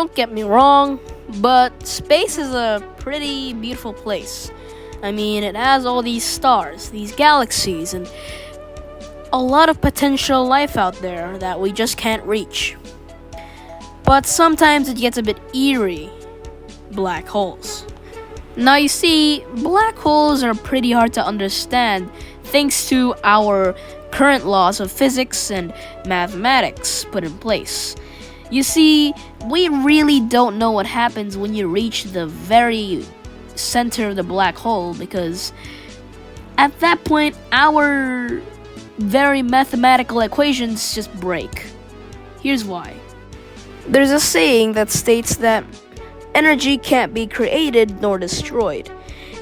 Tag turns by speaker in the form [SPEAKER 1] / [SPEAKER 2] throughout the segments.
[SPEAKER 1] don't get me wrong, but space is a pretty beautiful place. I mean, it has all these stars, these galaxies, and a lot of potential life out there that we just can't reach. But sometimes it gets a bit eerie. Black holes. Now you see, black holes are pretty hard to understand thanks to our current laws of physics and mathematics put in place. You see, we really don't know what happens when you reach the very center of the black hole, because at that point our very mathematical equations just break. Here's why. There's a saying that states that energy can't be created nor destroyed.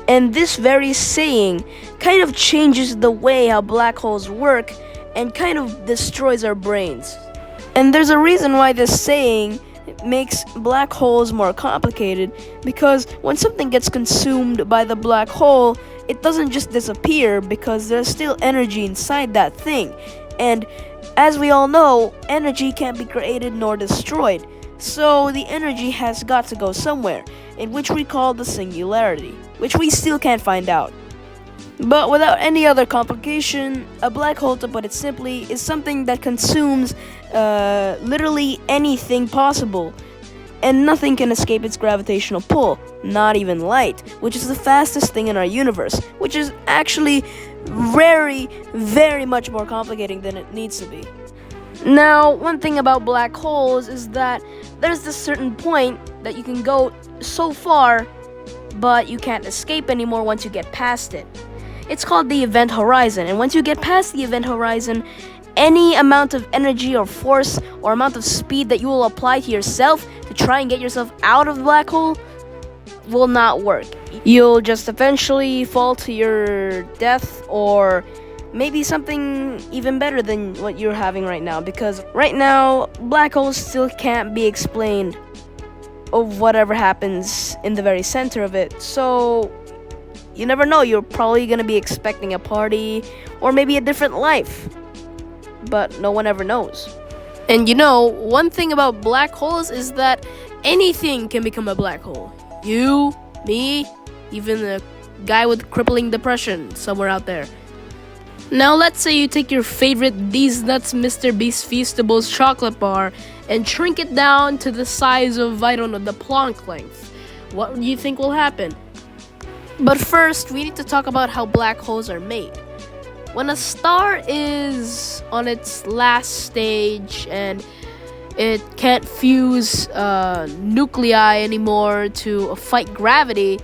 [SPEAKER 1] And this very saying kind of changes the way how black holes work and kind of destroys our brains. And there's a reason why this saying makes black holes more complicated, because when something gets consumed by the black hole, it doesn't just disappear, because there's still energy inside that thing. And as we all know, energy can't be created nor destroyed. So the energy has got to go somewhere, in which we call the singularity, which we still can't find out. But without any other complication, a black hole, to put it simply, is something that consumes literally anything possible, and nothing can escape its gravitational pull, not even light, which is the fastest thing in our universe, which is actually very much more complicated than it needs to be. Now, one thing about black holes is that there's this certain point that you can go so far, but you can't escape anymore once you get past it. It's called the event horizon, and once you get past the event horizon, any amount of energy or force or amount of speed that you will apply to yourself to try and get yourself out of the black hole will not work. You'll just eventually fall to your death, or maybe something even better than what you're having right now, because right now black holes still can't be explained of whatever happens in the very center of it. So you never know, you're probably gonna be expecting a party or maybe a different life, but no one ever knows. And you know, one thing about black holes is that anything can become a black hole. You, me, even a guy with crippling depression somewhere out there. Now let's say you take your favorite These Nuts Mr. Beast Feastables chocolate bar and shrink it down to the size of, I don't know, the Planck length. What do you think will happen? But first, we need to talk about how black holes are made. When a star is on its last stage and it can't fuse nuclei anymore to fight gravity,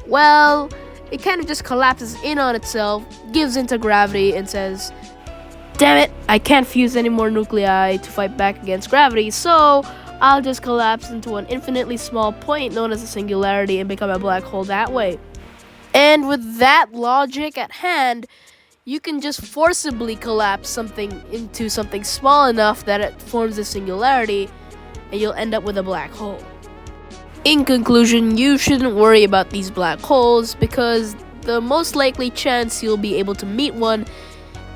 [SPEAKER 1] well, it kind of just collapses in on itself, gives into gravity, and says, damn it, I can't fuse any more nuclei to fight back against gravity, so I'll just collapse into an infinitely small point known as a singularity and become a black hole that way. And with that logic at hand, you can just forcibly collapse something into something small enough that it forms a singularity, and you'll end up with a black hole. In conclusion, you shouldn't worry about these black holes, because the most likely chance you'll be able to meet one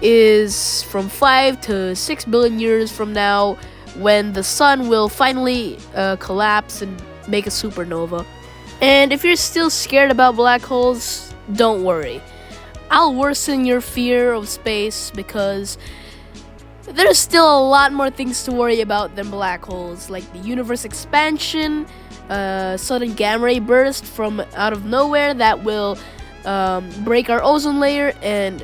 [SPEAKER 1] is from 5 to 6 billion years from now, when the sun will finally collapse and make a supernova. And if you're still scared about black holes, don't worry. I'll worsen your fear of space, because there's still a lot more things to worry about than black holes, like the universe expansion, sudden gamma ray burst from out of nowhere that will break our ozone layer and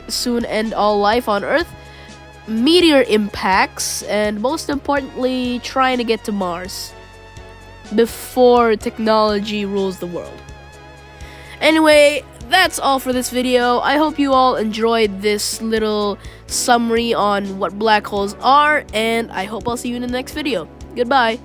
[SPEAKER 1] soon end all life on Earth, meteor impacts, and most importantly, trying to get to Mars before technology rules the world. Anyway, that's all for this video. I hope you all enjoyed this little summary on what black holes are, and I hope I'll see you in the next video. Goodbye.